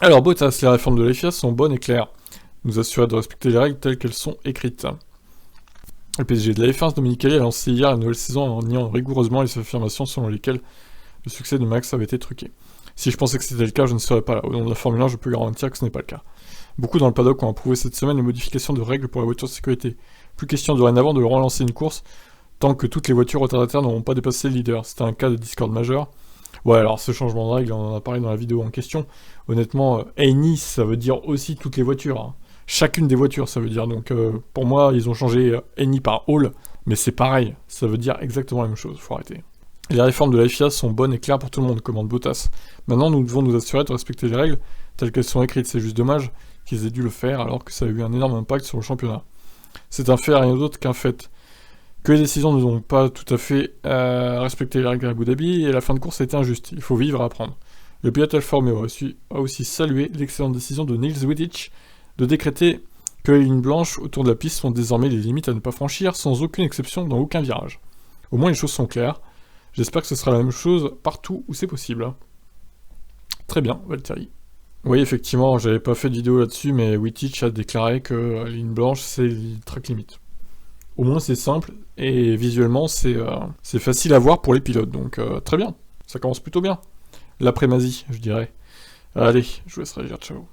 Alors, Bottas, les réformes de la FIA sont bonnes et claires. Nous assurer de respecter les règles telles qu'elles sont écrites. Le PSG de la F1, Dominicali, a lancé hier la nouvelle saison en niant rigoureusement les affirmations selon lesquelles le succès de Max avait été truqué. Si je pensais que c'était le cas, je ne serais pas là. Au nom de la Formule 1, je peux garantir que ce n'est pas le cas. Beaucoup dans le paddock ont approuvé cette semaine les modifications de règles pour la voiture de sécurité. Plus question dorénavant de relancer une course tant que toutes les voitures retardataires n'auront pas dépassé le leader. C'était un cas de discorde majeur. Ouais, alors ce changement de règle, on en a parlé dans la vidéo en question. Honnêtement, any, ça veut dire aussi toutes les voitures. Hein. Chacune des voitures, ça veut dire. Donc pour moi, ils ont changé any par all, mais c'est pareil. Ça veut dire exactement la même chose. Faut arrêter. Les réformes de la FIA sont bonnes et claires pour tout le monde, commande Bottas. Maintenant, nous devons nous assurer de respecter les règles telles qu'elles sont écrites. C'est juste dommage qu'ils aient dû le faire alors que ça a eu un énorme impact sur le championnat. C'est un fait, rien d'autre qu'un fait. Que les décisions ne ont pas tout à fait respecté les règles à Abu Dhabi et la fin de course a été injuste. Il faut vivre et apprendre. Le pilote Alfa Romeo a aussi salué l'excellente décision de Niels Wittich de décréter que les lignes blanches autour de la piste sont désormais les limites à ne pas franchir sans aucune exception dans aucun virage. Au moins les choses sont claires. J'espère que ce sera la même chose partout où c'est possible. Très bien, Valtteri. Oui, effectivement, j'avais pas fait de vidéo là-dessus, mais Wittich a déclaré que la ligne blanche, c'est le track limit. Au moins c'est simple, et visuellement c'est facile à voir pour les pilotes, donc très bien, ça commence plutôt bien. L'après-mazie, je dirais. Allez, je vous laisse réagir, ciao.